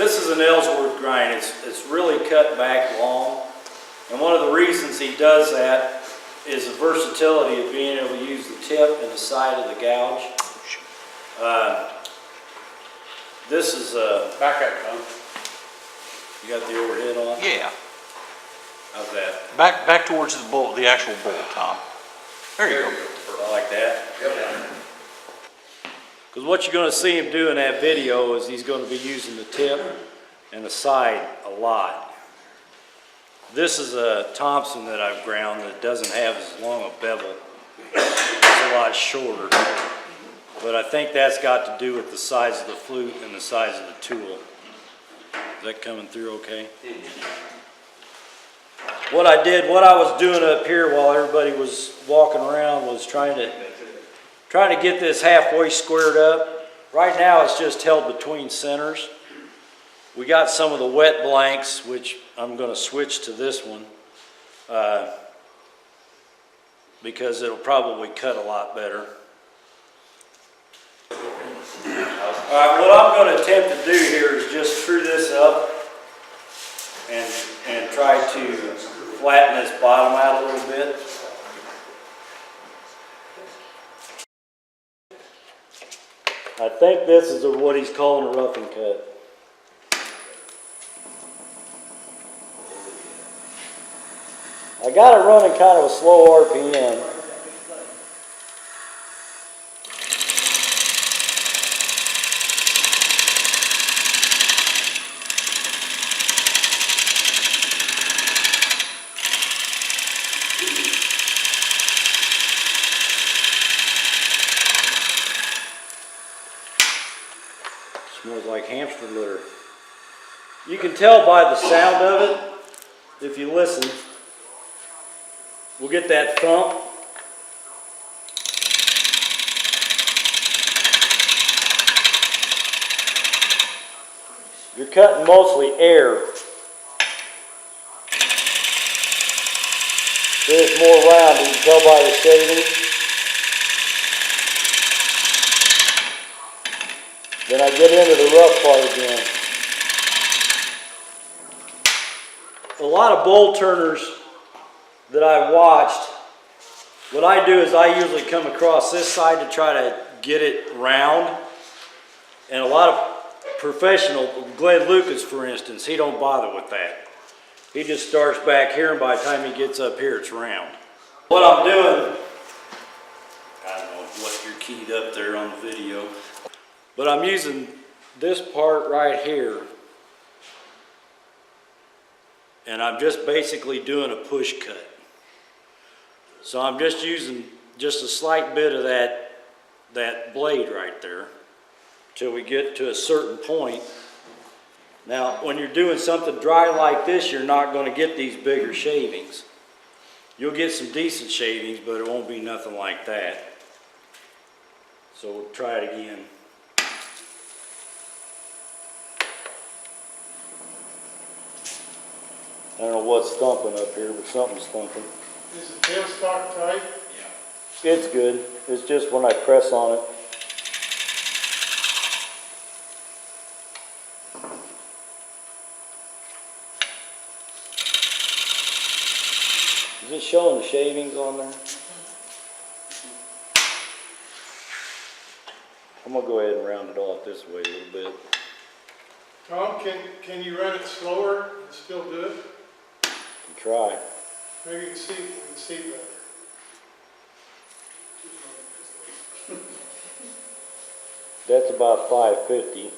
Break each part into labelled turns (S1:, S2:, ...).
S1: This is an Ellsworth grind. It's really cut back long. And one of the reasons he does that is the versatility of being able to use the tip and the side of the gouge. This is
S2: back up, Tom.
S1: You got the overhead on?
S2: Yeah.
S1: How's that?
S2: Back towards the bolt, the actual bolt, Tom. There you go.
S1: I like that. Yep. Because what you're going to see him do in that video is he's going to be using the tip and the side a lot. This is a Thompson that I've ground that doesn't have as long a bevel. It's a lot shorter. But I think that's got to do with the size of the flute and the size of the tool. Is that coming through okay? What I was doing up here while everybody was walking around was trying to get this halfway squared up. Right now it's just held between centers. We got some of the wet blanks, which I'm going to switch to this one because it'll probably cut a lot better. All right, what I'm going to attempt to do here is just screw this up and try to flatten this bottom out a little bit. I think this is what he's calling a rough and cut. I got it running kind of a slow RPM. Smells like hamster litter. You can tell by the sound of it, if you listen. We'll get that thump. You're cutting mostly air. There's more round, you can tell by the shading. Then I get into the rough part again. A lot of bolt turners that I watched, what I do is I usually come across this side to try to get it round. And a lot of professional, Glenn Lucas for instance, he don't bother with that. He just starts back here and by the time he gets up here it's round. What I'm doing, I don't know what you're keyed up there on the video, but I'm using this part right here and I'm just basically doing a push cut. So I'm just using just a slight bit of that blade right there till we get to a certain point. Now, when you're doing something dry like this, you're not going to get these bigger shavings. You'll get some decent shavings, but it won't be nothing like that. So we'll try it again. I don't know what's thumping up here, but something's thumping.
S3: Is the tailstock tight?
S1: Yeah. It's good. It's just when I press on it. Is it showing the shavings on there? I'm going to go ahead and round it off this way a little bit.
S3: Tom, can you run it slower and still do it?
S1: Try.
S3: Maybe you can see better.
S1: That's about 550.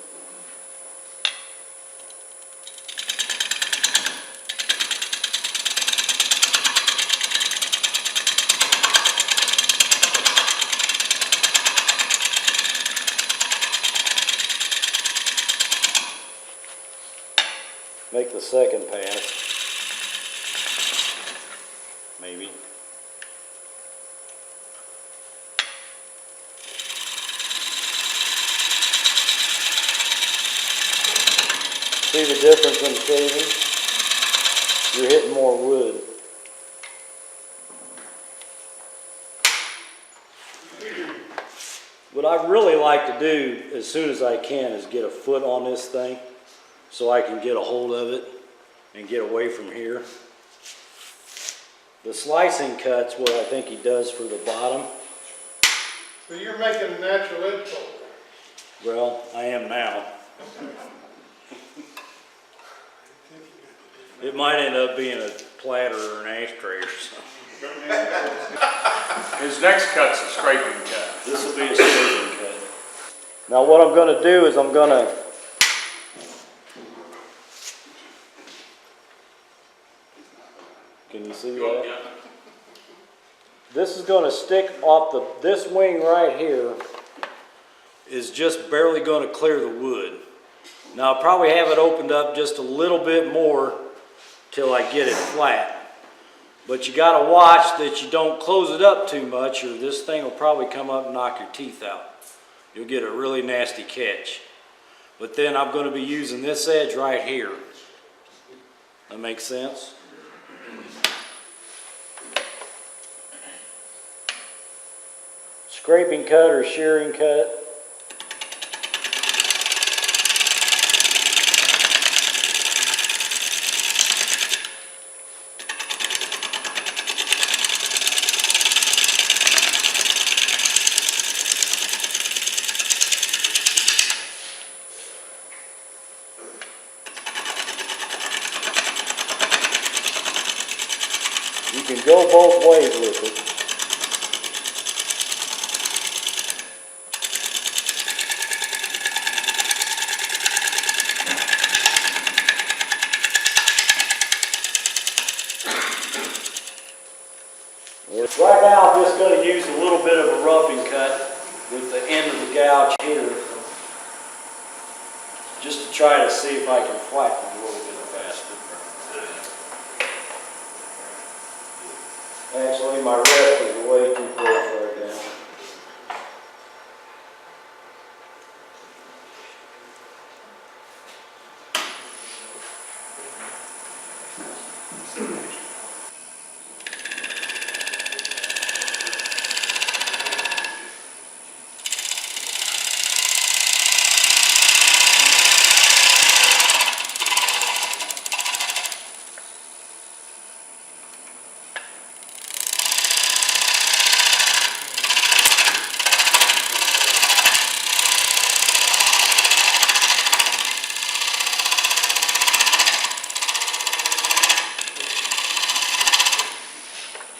S1: Make the second pass. Maybe. See the difference in the shaving? You're hitting more wood. What I really like to do as soon as I can is get a foot on this thing so I can get a hold of it and get away from here. The slicing cut's what I think he does for the bottom.
S3: So you're making a natural edge bolt.
S1: Well, I am now. It might end up being a platter or an ashtray or something.
S4: His next cut's a scraping cut.
S1: This will be a scraping cut. Now what I'm gonna do is I'm gonna can you see that? This is gonna stick off this wing right here is just barely gonna clear the wood. Now I'll probably have it opened up just a little bit more till I get it flat. But you gotta watch that you don't close it up too much or this thing will probably come up and knock your teeth out. You'll get a really nasty catch. But then I'm gonna be using this edge right here. That makes sense? Scraping cut or shearing cut. You can go both ways with it. Right now I'm just going to use a little bit of a roughing cut with the end of the gouge here, just to try to see if I can flatten it a little bit faster. Actually, my rest is way too close right now.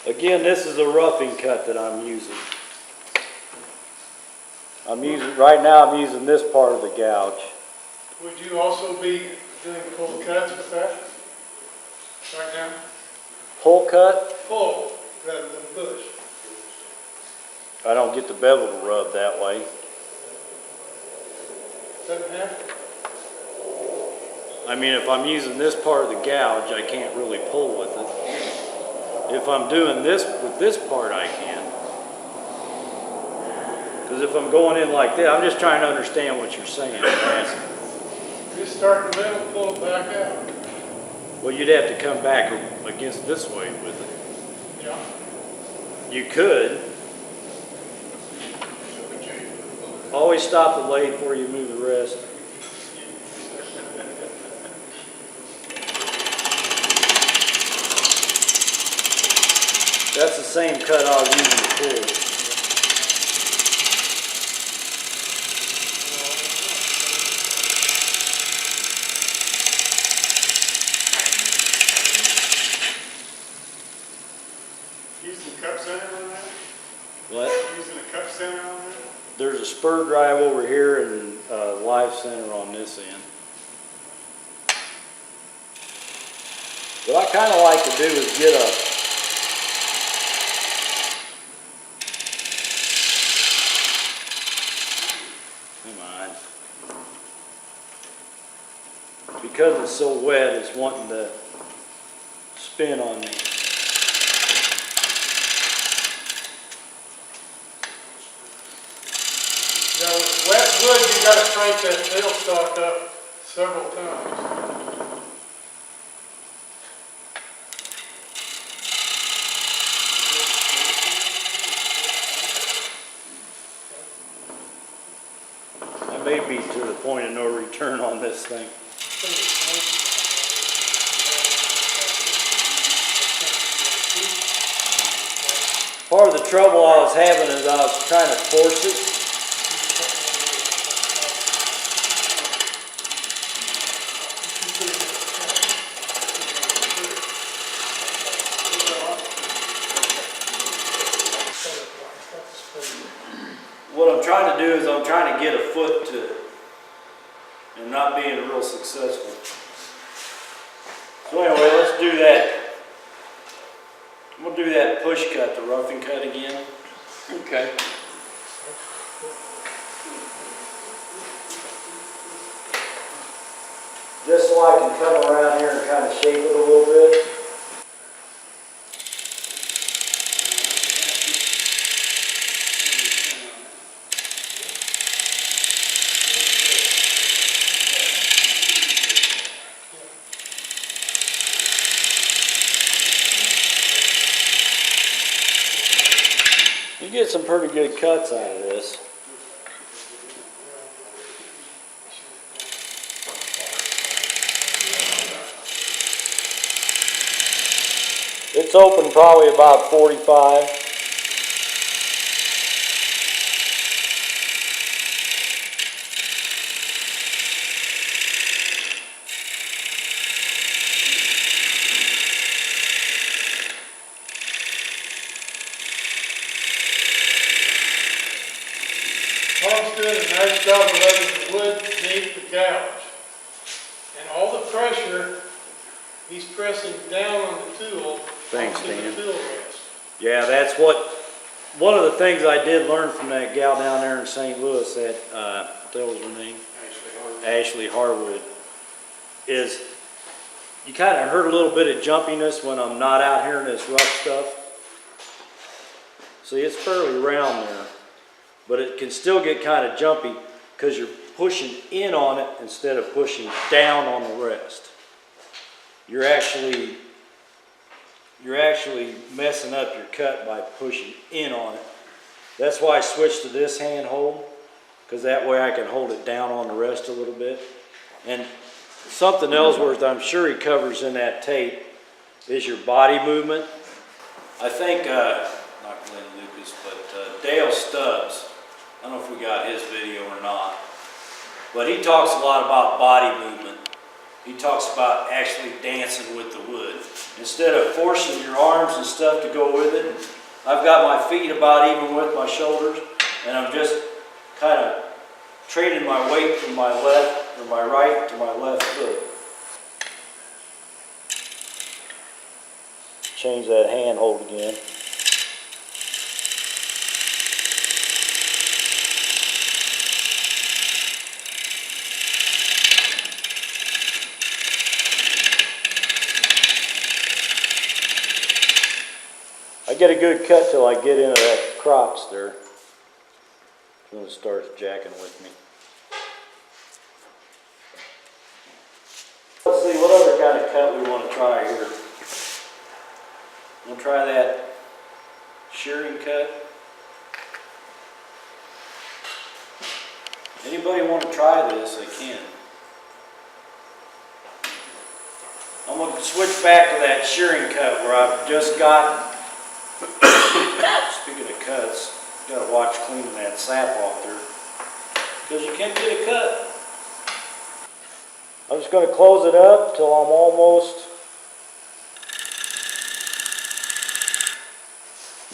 S1: Again, this is a roughing cut that I'm using. Right now I'm using this part of the gouge.
S3: Would you also be doing full cuts with that? Right now?
S1: Pull cut,
S3: Full, rather than push.
S1: I don't get the bevel to rub that way.
S3: Doesn't have to.
S1: I mean, if I'm using this part of the gouge, I can't really pull with it. If I'm doing this with this part, I can. Because if I'm going in like that, I'm just trying to understand what you're saying.
S3: Just start in the middle, pull it back out.
S1: Well, you'd have to come back against this way with it.
S3: Yeah.
S1: You could. Always stop the lathe before you move the rest. That's the same cut I was using before.
S3: Using cup center on that?
S1: What?
S3: Using a cup center on that?
S1: There's a spur drive over here and a live center on this end. What I kind of like to do is get a because it's so wet, it's wanting to spin on me.
S3: Now, with wet wood, you gotta crank that tailstock up several times.
S1: I may be to the point of no return on this thing. Part of the trouble I was having is I was trying to force it. What I'm trying to do is I'm trying to get a foot to it and not being real successful. So anyway, let's do that. We'll do that push cut, the roughing cut again.
S2: Okay.
S1: Just so I can come around here and kind of shape it a little bit. You get some pretty good cuts out of this. It's open probably about 45.
S3: Tom's doing a nice job of letting the wood meet the gouge. And all the pressure, he's pressing down on the tool.
S1: Thanks,
S3: onto
S1: Dan.
S3: the tool rest.
S1: Yeah, that's one of the things I did learn from that gal down there in St. Louis, that, what was her name? Ashley Harwood, is you kind of heard a little bit of jumpiness when I'm not out here in this rough stuff. See, it's fairly round there, but it can still get kind of jumpy because you're pushing in on it instead of pushing down on the rest. You're actually messing up your cut by pushing in on it. That's why I switched to this hand hold, because that way I can hold it down on the rest a little bit. And something else worth, I'm sure he covers in that tape, is your body movement. I think, not Glenn Lucas, but Dale Stubbs, I don't know if we got his video or not, but he talks a lot about body movement. He talks about actually dancing with the wood. Instead of forcing your arms and stuff to go with it, I've got my feet about even with my shoulders, and I'm just kind of trading my weight from my left or my right to my left foot. Change that hand hold again. I get a good cut till I get into that crotch there. When it starts jacking with me. Let's see what other kind of cut we want to try here. We'll try that shearing cut. Anybody want to try this, they can. I'm going to switch back to that shearing cut where I've just got, speaking of cuts, you got to watch cleaning that sap off there, because you can't get a cut. I'm just going to close it up till I'm almost,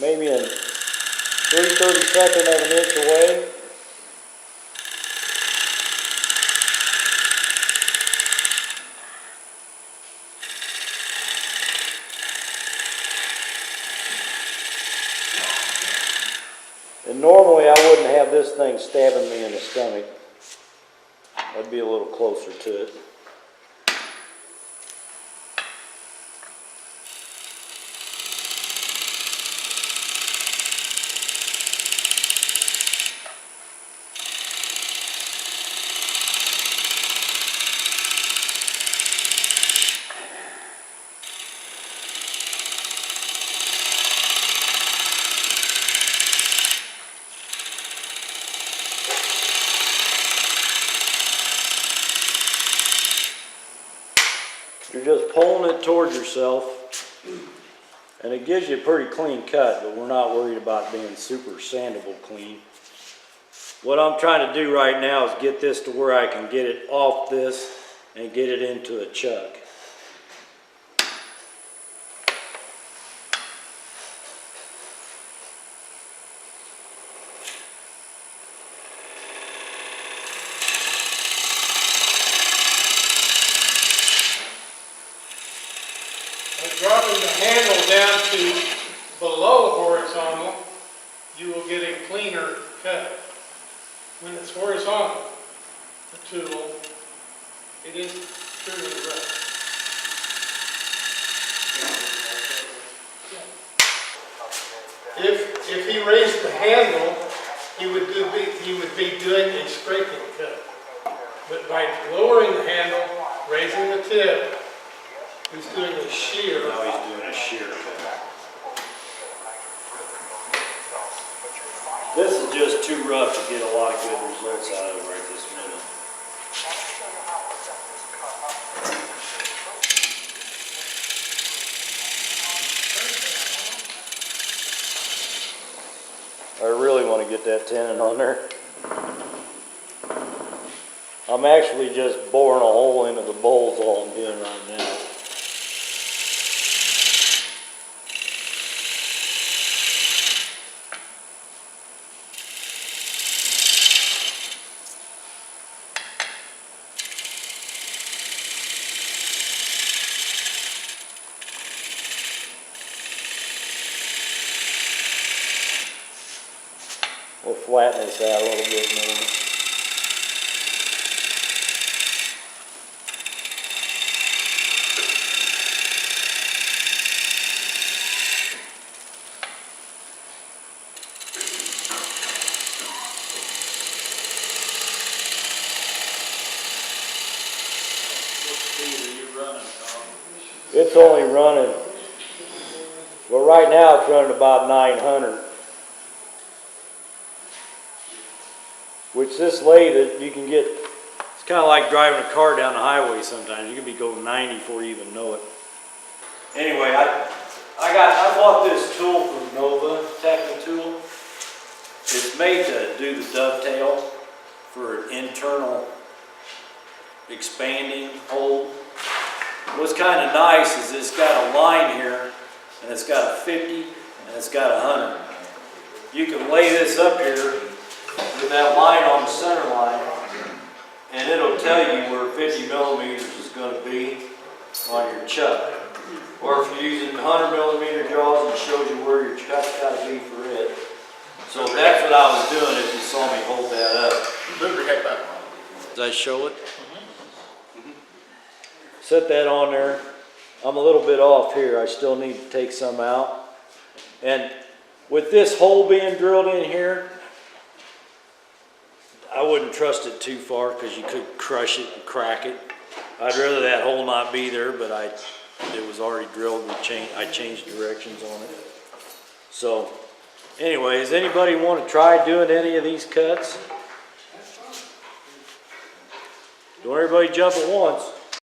S1: maybe in 3/32 of an inch away. And normally I wouldn't have this thing stabbing me in the stomach. I'd be a little closer to it. you're just pulling it towards yourself, and it gives you a pretty clean cut, but we're not worried about being super sandable clean. What I'm trying to do right now is get this to where I can get it off this and get it into a chuck.
S3: By dropping the handle down to below horizontal, you will get a cleaner cut. When it's horizontal, the tool, it is truly rough. If he raised the handle, he would be doing a scraping cut. But by lowering the handle, raising the tip, he's doing a shear.
S1: Now he's doing a shear cut. This is just too rough to get a lot of good results out of it right this minute. I really want to get that tenon on there. I'm actually just boring a hole into the bowls, all I'm doing right now. We'll flatten this out a little bit more.
S2: What speed are you running, Tom?
S1: It's only running, well, right now it's running about 900. Which this lathe, you can get, it's kind of like driving a car down the highway sometimes. You can be going 90 before you even know it. Anyway, I bought this tool from Nova, Techni-Tool. It's made to do the dovetail for an internal expanding hole. What's kind of nice is it's got a line here, and it's got a 50, and it's got a 100. You can lay this up here with that line on the center line, and it'll tell you where 50 millimeters is going to be on your chuck. Or if you're using 100 millimeter jaws, it shows you where your chuck's got to be for it. So that's what I was doing if you saw me hold that up. Did I show it? Set that on there. I'm a little bit off here. I still need to take some out. And with this hole being drilled in here, I wouldn't trust it too far because you could crush it and crack it. I'd rather that hole not be there, but it was already drilled. I changed directions on it. So anyway, does anybody want to try doing any of these cuts? Don't everybody jump at once.